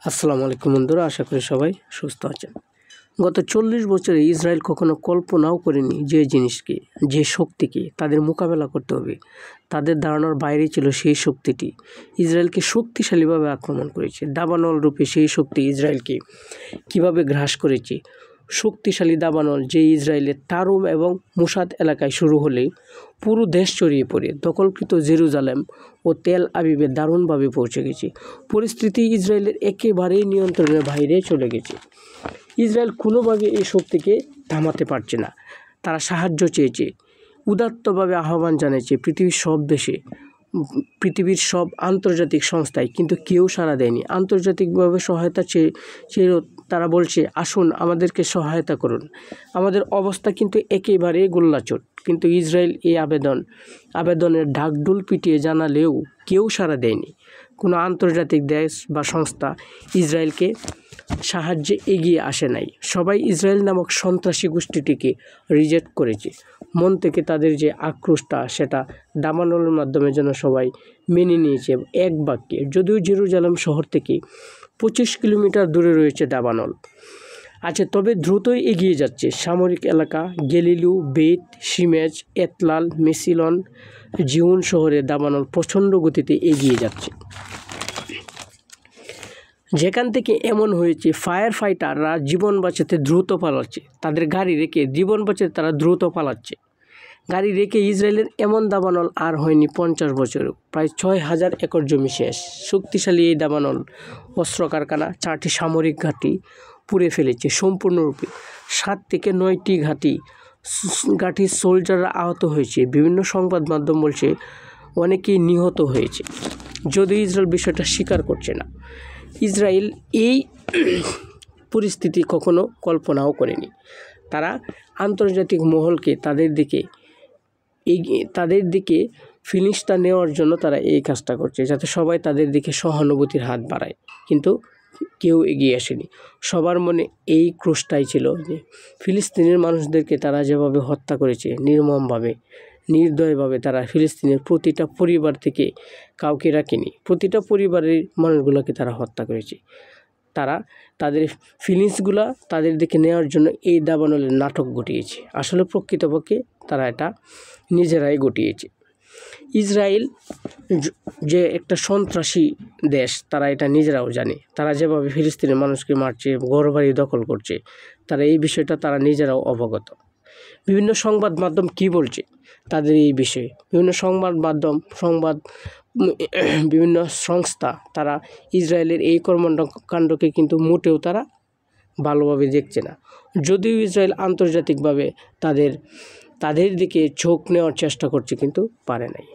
আসসালামু আলাইকুম বন্ধুরা, আশা করি সবাই সুস্থ আছেন। গত 40 বছরে ইসরায়েল কখনো কল্পনাও করেনি যে জিনিসকে, যে শক্তিকে তাদের মোকাবেলা করতে হবে। তাদের ধারণার বাইরে ছিল সেই শক্তিটি ইসরায়েলকে শক্তিশালীভাবে আক্রমণ করেছে। দাবানল রূপে সেই শক্তি ইসরায়েলকে কিভাবে গ্রাস করেছে। শক্তিশালী দাবানল যে ইসরায়েলের তারুম এবং মুসাদ এলাকায় শুরু হলে পুরো দেশ ছড়িয়ে পড়ে দখলকৃত জেরুজালেম ও তেল আবিবে দারুণভাবে পৌঁছে গেছে। পরিস্থিতি ইসরায়েলের একেবারেই নিয়ন্ত্রণের বাইরে চলে গেছে। ইসরায়েল কোনোভাবে এই শক্তিকে থামাতে পারছে না। তারা সাহায্য চেয়েছে, উদাত্তভাবে আহ্বান জানিয়েছে পৃথিবীর সব আন্তর্জাতিক সংস্থায়, কিন্তু কেউ সাড়া দেয়নি। আন্তর্জাতিকভাবে সহায়তা চেয়েও তারা বলছে, আসুন আমাদেরকে সহায়তা করুন। আমাদের অবস্থা কিন্তু একেবারেই গোল্লাচট। কিন্তু ইসরায়েল এই আবেদনের ঢাকঢোল পিটিয়ে জানালেও কেউ সাড়া দেয়নি। কোনো আন্তর্জাতিক দেশ বা সংস্থা ইসরায়েলকে সাহায্যে এগিয়ে আসে নাই। সবাই ইসরায়েল নামক সন্ত্রাসী গোষ্ঠীটিকে রিজেক্ট করেছে। মন থেকে তাদের যে আক্রোশটা, সেটা দাবানলের মাধ্যমে যেন সবাই মেনে নিয়েছে এক বাক্যে। যদিও জেরুজালেম শহর থেকে 25 কিলোমিটার দূরে রয়েছে দাবানল আছে, তবে দ্রুতই এগিয়ে যাচ্ছে। সামরিক এলাকা গেলিলু, বেত শিমেজ, এতলাল, মেসিলন, জিউন শহরে দাবানল প্রচণ্ড গতিতে এগিয়ে যাচ্ছে। যেখান থেকে এমন হয়েছে, ফায়ার ফাইটাররা জীবন বাঁচাতে দ্রুত পালাচ্ছে। তাদের গাড়ি রেখে জীবন বাঁচাতে তারা দ্রুত পালাচ্ছে। গাড়ি রেখে ইসরায়েলের এমন দাবানল আর হয়নি 50 বছরেও। প্রায় 6000 একর জমি শেষ। শক্তিশালী এই দাবানল অস্ত্র কারখানা, 4টি সামরিক ঘাঁটি পুড়ে ফেলেছে সম্পূর্ণরূপে। 7 থেকে 9টি ঘাঁটির সোলজাররা আহত হয়েছে। বিভিন্ন সংবাদ মাধ্যম বলছে অনেকেই নিহত হয়েছে, যদিও ইসরায়েল বিষয়টা স্বীকার করছে না। ইসরায়েল এই পরিস্থিতি কখনো কল্পনাও করেনি। তারা আন্তর্জাতিক মহলকে তাদের দিকে ফিলিস্তিনটা নেওয়ার জন্য তারা এই কাজটা করছে, যাতে সবাই তাদের দিকে সহানুভূতির হাত বাড়ায়। কিন্তু কেউ এগিয়ে আসেনি। সবার মনে এই ক্রোশটাই ছিল যে ফিলিস্তিনের মানুষদেরকে তারা যেভাবে হত্যা করেছে, নির্মমভাবে, নির্দয়ভাবে, তারা ফিলিস্তিনের প্রতিটা পরিবার থেকে কাউকে রাখেনি। প্রতিটা পরিবারের মানুষগুলোকে তারা হত্যা করেছে। তারা তাদের ফিলিংসগুলা তাদের দিকে নেওয়ার জন্য এই দাবানলের নাটক ঘটিয়েছে। আসলে প্রকৃতপক্ষে তারা এটা নিজেরাই ঘটিয়েছে। ইসরায়েল যে একটা সন্ত্রাসী দেশ, তারা এটা নিজেরাও জানে। তারা যেভাবে ফিলিস্তিনের মানুষকে মারছে, ঘরবাড়ি দখল করছে, তারা এই বিষয়টা তারা নিজেরাও অবগত। বিভিন্ন সংবাদ মাধ্যম কী বলছে তাদের এই বিষয়ে, বিভিন্ন বিভিন্ন সংস্থা তারা ইসরায়েলের এই কর্মকাণ্ডকে কিন্তু মোটেও তারা ভালোভাবে দেখছে না। যদিও ইসরায়েল আন্তর্জাতিকভাবে তাদের দিকে চোখ নেওয়ার চেষ্টা করছে, কিন্তু পারে নাই।